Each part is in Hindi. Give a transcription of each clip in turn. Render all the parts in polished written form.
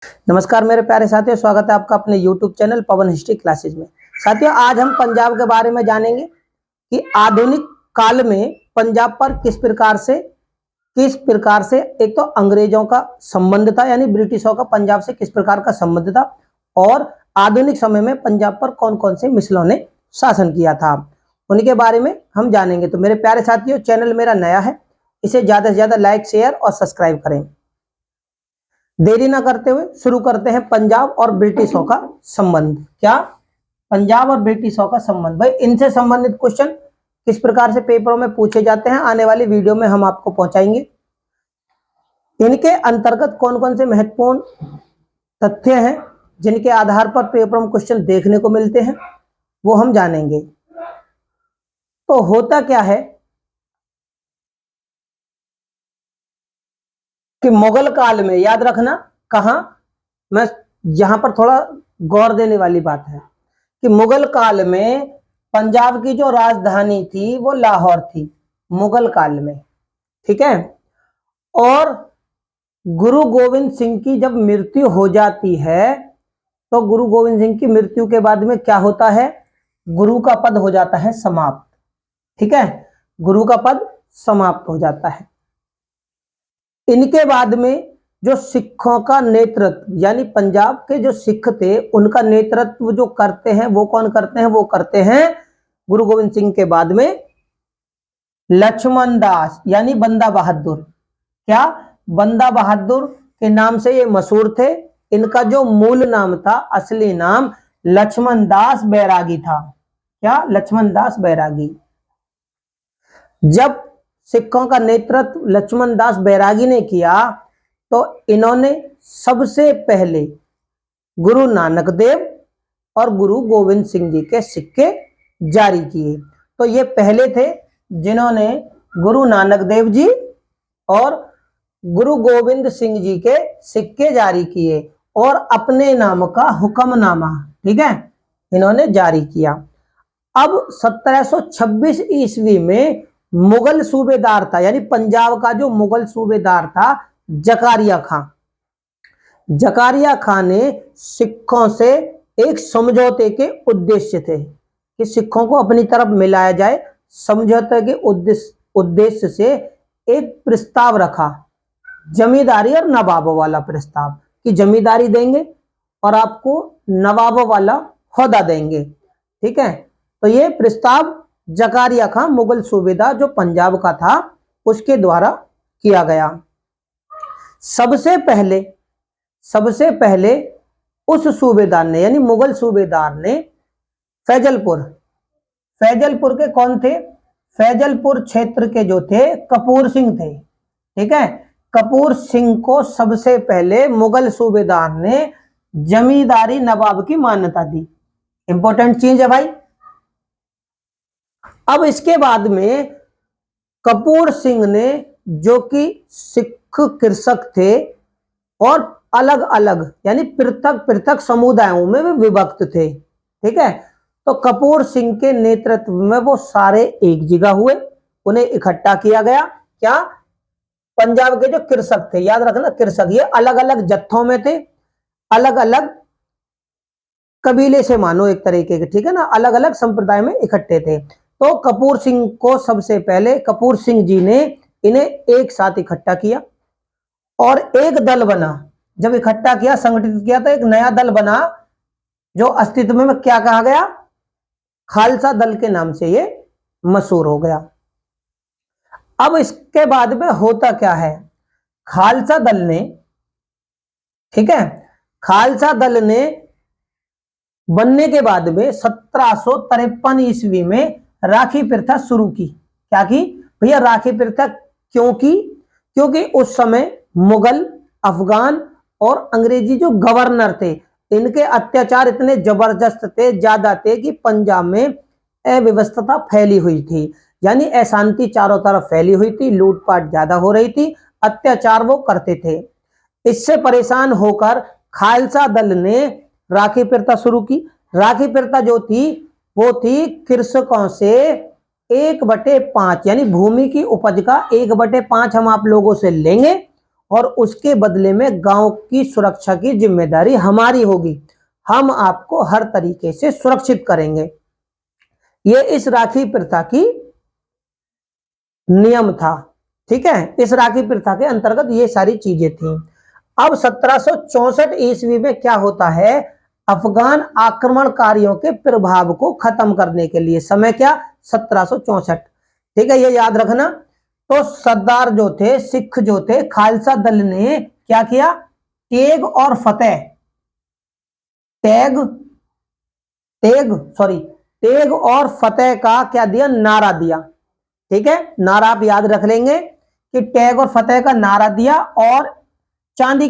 नमस्कार मेरे प्यारे साथियों, स्वागत है आपका अपने YouTube चैनल पवन हिस्ट्री क्लासेज में। साथियों, आज हम पंजाब के बारे में जानेंगे कि आधुनिक काल में पंजाब पर किस प्रकार से एक तो अंग्रेजों का संबंध था, यानी ब्रिटिशों का पंजाब से किस प्रकार का संबंध था, और आधुनिक समय में पंजाब पर कौन कौन से मिसलों ने शासन किया था, उनके बारे में हम जानेंगे। तो मेरे प्यारे साथियों, चैनल मेरा नया है, इसे ज्यादा से ज्यादा लाइक, शेयर और सब्सक्राइब करें। देरी ना करते हुए शुरू करते हैं पंजाब और ब्रिटिशों का संबंध। क्या? पंजाब और ब्रिटिशों का संबंध। भाई, इनसे संबंधित क्वेश्चन किस प्रकार से पेपरों में पूछे जाते हैं, आने वाली वीडियो में हम आपको पहुंचाएंगे। इनके अंतर्गत कौन कौन से महत्वपूर्ण तथ्य हैं जिनके आधार पर पेपरों में क्वेश्चन देखने को मिलते हैं, वो हम जानेंगे। तो होता क्या है कि मुगल काल में, याद रखना कहां, मैं यहां पर थोड़ा गौर देने वाली बात है कि मुगल काल में पंजाब की जो राजधानी थी वो लाहौर थी, मुगल काल में। ठीक है। और गुरु गोविंद सिंह की जब मृत्यु हो जाती है तो गुरु गोविंद सिंह की मृत्यु के बाद में क्या होता है, गुरु का पद हो जाता है समाप्त। ठीक है, गुरु का पद समाप्त हो जाता है। इनके बाद में जो सिखों का नेतृत्व, यानी पंजाब के जो सिख थे उनका नेतृत्व जो करते हैं वो कौन करते हैं, वो करते हैं गुरु गोविंद सिंह के बाद में लक्ष्मण दास, यानी बंदा बहादुर। क्या? बंदा बहादुर के नाम से ये मशहूर थे। इनका जो मूल नाम था, असली नाम लक्ष्मण दास बैरागी था। क्या? लक्ष्मण दास बैरागी। जब सिखों का नेतृत्व लक्ष्मण दास बैरागी ने किया तो इन्होंने सबसे पहले गुरु नानक देव और गुरु गोविंद सिंह जी के सिक्के जारी किए। तो ये पहले थे जिन्होंने गुरु नानक देव जी और गुरु गोविंद सिंह जी के सिक्के जारी किए और अपने नाम का हुक्मनामा, ठीक है, इन्होंने जारी किया। अब 1726 ईस्वी में मुगल सूबेदार था, यानी पंजाब का जो मुगल सूबेदार था जकारिया खां, जकारिया खां ने सिखों से एक समझौते के उद्देश्य थे कि सिखों को अपनी तरफ मिलाया जाए। समझौते के उद्देश्य से एक प्रस्ताव रखा, जमींदारी और नवाबों वाला प्रस्ताव, कि जमींदारी देंगे और आपको नवाबों वाला ओहदा देंगे। ठीक है। तो ये प्रस्ताव जकारिया खां मुगल सूबेदार जो पंजाब का था उसके द्वारा किया गया। सबसे पहले उस सूबेदार ने, यानी मुगल सूबेदार ने फैजलपुर के कौन थे, फैजलपुर क्षेत्र के जो थे कपूर सिंह थे। ठीक है, कपूर सिंह को सबसे पहले मुगल सूबेदार ने जमींदारी नवाब की मान्यता दी। इंपॉर्टेंट चीज है भाई। अब इसके बाद में कपूर सिंह ने, जो कि सिख कृषक थे और अलग अलग यानी पृथक पृथक समुदायों में वे विभक्त थे, ठीक है, तो कपूर सिंह के नेतृत्व में वो सारे एक जगह हुए, उन्हें इकट्ठा किया गया। क्या? पंजाब के जो कृषक थे, याद रखना कृषक, ये अलग अलग जत्थों में थे, अलग अलग कबीले से, मानो एक तरीके के, ठीक है ना, अलग अलग संप्रदाय में इकट्ठे थे। तो कपूर सिंह को सबसे पहले कपूर सिंह जी ने इन्हें एक साथ इकट्ठा किया और एक दल बना। जब इकट्ठा किया, संगठित किया, तो एक नया दल बना जो अस्तित्व में क्या कहा गया, खालसा दल के नाम से ये मशहूर हो गया। अब इसके बाद में होता क्या है, खालसा दल ने, ठीक है, खालसा दल ने बनने के बाद में 1753 ईस्वी में राखी प्रथा शुरू की। क्या की भैया? राखी प्रथा क्यों की? क्योंकि उस समय मुगल, अफगान और अंग्रेजी जो गवर्नर थे, इनके अत्याचार इतने जबरदस्त थे, ज्यादा थे कि पंजाब में अव्यवस्था फैली हुई थी, यानी अशांति चारों तरफ फैली हुई थी, लूटपाट ज्यादा हो रही थी, अत्याचार वो करते थे। इससे परेशान होकर खालसा दल ने राखी प्रथा शुरू की। राखी प्रथा जो थी वो थी कृषकों से 1/5, यानी भूमि की उपज का 1/5 हम आप लोगों से लेंगे और उसके बदले में गांव की सुरक्षा की जिम्मेदारी हमारी होगी, हम आपको हर तरीके से सुरक्षित करेंगे। ये इस राखी प्रथा की नियम था। ठीक है, इस राखी प्रथा के अंतर्गत ये सारी चीजें थी। अब 1764 ईस्वी में क्या होता है, अफगान आक्रमणकारियों के प्रभाव को खत्म करने के लिए, समय क्या 1764, ठीक है, ये याद रखना। तो सरदार जो थे, सिख जो थे, खालसा दल ने क्या किया, तेग और फतेह, तेग और फतेह का क्या दिया, नारा दिया। ठीक है, नारा आप याद रख लेंगे कि टैग और फतेह का नारा दिया, और चांदी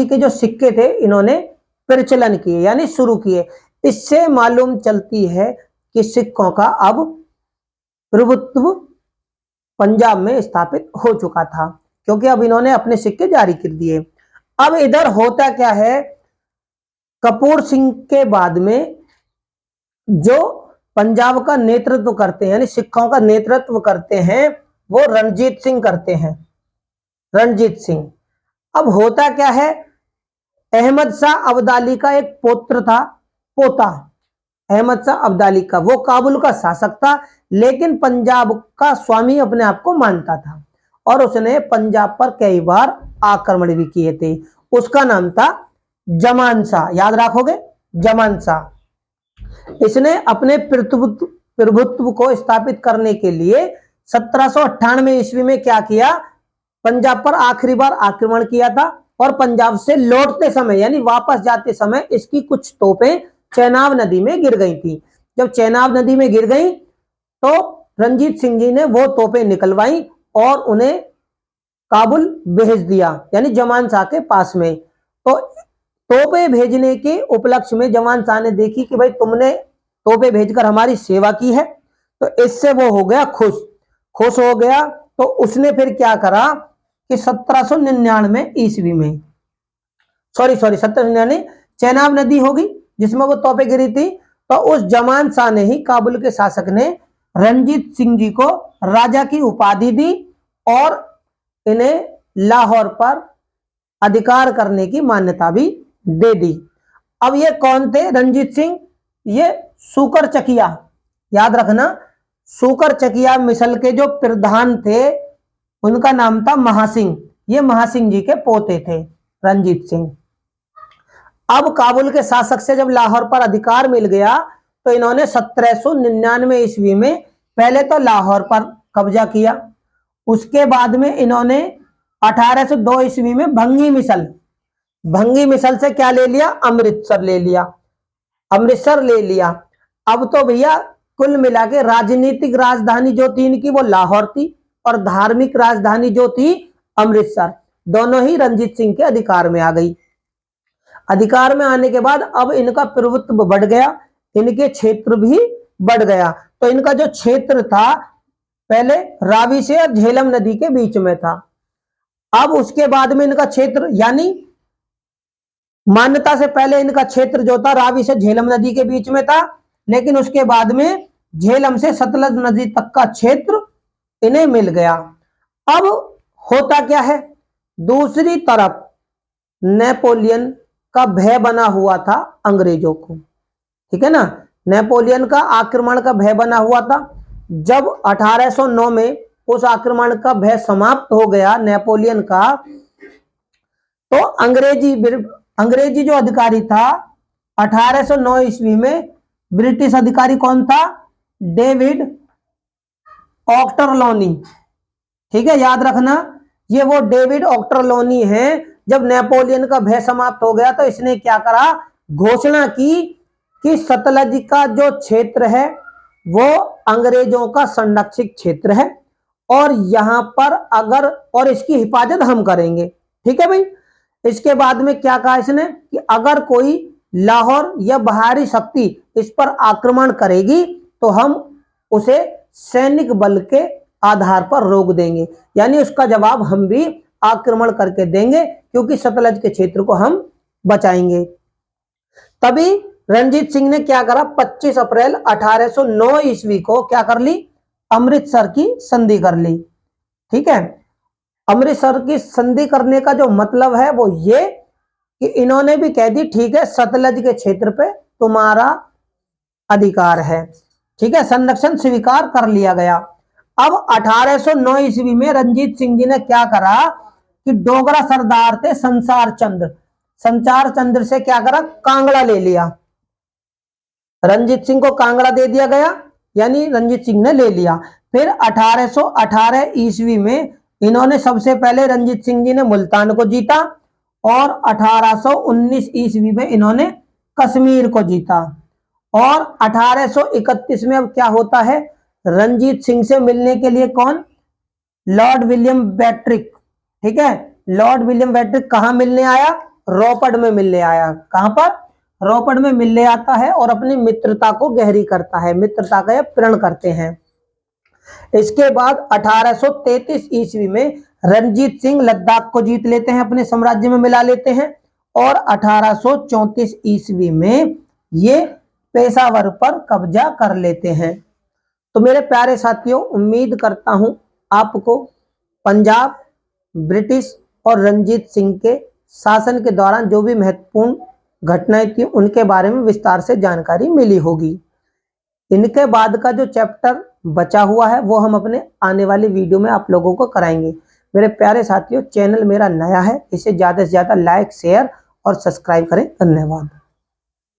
के जो सिक्के थे इन्होंने प्रचलन किए, यानी शुरू किए। इससे मालूम चलती है कि सिक्कों का अब प्रभुत्व पंजाब में स्थापित हो चुका था, क्योंकि अब इन्होंने अपने सिक्के जारी कर दिए। अब इधर होता क्या है, कपूर सिंह के बाद में जो पंजाब का नेतृत्व करते हैं, यानी सिखों का नेतृत्व करते हैं, वो रणजीत सिंह करते हैं, रणजीत सिंह। अब होता क्या है, अहमद शाह अब्दाली का एक पोत्र था, पोता अहमद शाह अब्दाली का, वो काबुल का शासक था, लेकिन पंजाब का स्वामी अपने आप को मानता था, और उसने पंजाब पर कई बार आक्रमण भी किए थे। उसका नाम था जमान शाह, याद रखोगे, जमान शाह। इसने अपने प्रभुत्व को स्थापित करने के लिए 1798 ईस्वी में क्या किया, पंजाब पर आखिरी बार आक्रमण किया था, और पंजाब से लौटते समय यानी वापस जाते समय इसकी कुछ तोपें चेनाब नदी में गिर गई थी। जब चेनाब नदी में गिर गई तो रणजीत सिंह जी ने वो तोपें निकलवाई और उन्हें काबुल भेज दिया, यानी जमान शाह के पास में। तो तोपें भेजने के उपलक्ष्य में जमान शाह ने देखी कि भाई तुमने तोपें भेजकर हमारी सेवा की है, तो इससे वो हो गया खुश हो गया। तो उसने फिर क्या करा कि 1799 ईस्वी में, सॉरी 1799, चेनाब नदी होगी जिसमें वो तोपें गिरी थी, तो उस जमान शाह ने ही, काबुल के शासक ने रणजीत सिंह जी को राजा की उपाधि दी और इन्हें लाहौर पर अधिकार करने की मान्यता भी दे दी। अब ये कौन थे रणजीत सिंह, ये सूकर चकिया, याद रखना, सूकर चकिया मिसल के जो प्रधान थे उनका नाम था महासिंह, ये महासिंह जी के पोते थे रणजीत सिंह। अब काबुल के शासक से जब लाहौर पर अधिकार मिल गया तो इन्होंने 1799 ईस्वी में पहले तो लाहौर पर कब्जा किया, उसके बाद में इन्होंने 1802 ईस्वी में भंगी मिसल से क्या ले लिया, अमृतसर ले लिया। अब तो भैया कुल मिला के राजनीतिक राजधानी जो थी इनकी वो लाहौर थी, और धार्मिक राजधानी जो थी अमृतसर, दोनों ही रणजीत सिंह के अधिकार में आ गई। अधिकार में आने के बाद अब इनका प्रभुत्व बढ़ गया, इनके क्षेत्र भी बढ़ गया। तो इनका जो क्षेत्र था पहले रावी से और झेलम नदी के बीच में था, अब उसके बाद में इनका क्षेत्र, यानी मान्यता से पहले इनका क्षेत्र जो था रावी से झेलम नदी के बीच में था, लेकिन उसके बाद में झेलम से सतलज नदी तक का क्षेत्र इन्हें मिल गया। अब होता क्या है, दूसरी तरफ नेपोलियन का भय बना हुआ था अंग्रेजों को, ठीक है ना, नेपोलियन का आक्रमण का भय बना हुआ था। जब 1809 में उस आक्रमण का भय समाप्त हो गया नेपोलियन का, तो अंग्रेजी जो अधिकारी था 1809 ईस्वी में, ब्रिटिश अधिकारी कौन था, डेविड ऑक्टरलोनी, ठीक है, याद रखना, ये वो डेविड ऑक्टरलोनी है। जब नेपोलियन का भय समाप्त हो गया तो इसने क्या करा, घोषणा की कि सतलज का जो क्षेत्र है वो अंग्रेजों का संरक्षित क्षेत्र है, और यहां पर अगर, और इसकी हिफाजत हम करेंगे, ठीक है भाई। इसके बाद में क्या कहा इसने कि अगर कोई लाहौर या बाहरी शक्ति इस पर आक्रमण करेगी तो हम उसे सैनिक बल के आधार पर रोक देंगे, यानी उसका जवाब हम भी आक्रमण करके देंगे, क्योंकि सतलज के क्षेत्र को हम बचाएंगे। तभी रणजीत सिंह ने क्या करा, 25 अप्रैल 1809 ईस्वी को क्या कर ली, अमृतसर की संधि कर ली, ठीक है। अमृतसर की संधि करने का जो मतलब है वो ये कि इन्होंने भी कह दी ठीक है सतलज के क्षेत्र पे तुम्हारा अधिकार है, ठीक है, संरक्षण स्वीकार कर लिया गया। अब 1809 ईस्वी में रंजीत सिंह जी ने क्या करा कि डोगरा सरदार थे संचार चंद्र से क्या करा, कांगड़ा ले लिया। रंजीत सिंह को कांगड़ा दे दिया गया, यानी रंजीत सिंह ने ले लिया। फिर 1818 ईस्वी में इन्होंने सबसे पहले रंजीत सिंह जी ने मुल्तान को जीता और 1819 ईस्वी में इन्होंने कश्मीर को जीता। और 1831 में अब क्या होता है, रंजीत सिंह से मिलने के लिए कौन, लॉर्ड विलियम बेट्रिक, ठीक है, लॉर्ड विलियम बेट्रिक कहां मिलने आया, रोपड़ में मिलने आया। कहां पर, रोपड़ में मिलने आता है और अपनी मित्रता को गहरी करता है, मित्रता का प्रण करते हैं। इसके बाद 1833 ईस्वी में रंजीत सिंह लद्दाख को जीत लेते हैं, अपने साम्राज्य में मिला लेते हैं। और 1834 ईस्वी में ये पेशावर पर कब्जा कर लेते हैं। तो मेरे प्यारे साथियों, उम्मीद करता हूं आपको पंजाब, ब्रिटिश और रंजीत सिंह के शासन के दौरान जो भी महत्वपूर्ण घटनाएं थी उनके बारे में विस्तार से जानकारी मिली होगी। इनके बाद का जो चैप्टर बचा हुआ है वो हम अपने आने वाली वीडियो में आप लोगों को कराएंगे। मेरे प्यारे साथियों, चैनल मेरा नया है, इसे ज़्यादा से ज़्यादा लाइक, शेयर और सब्सक्राइब करें। धन्यवाद।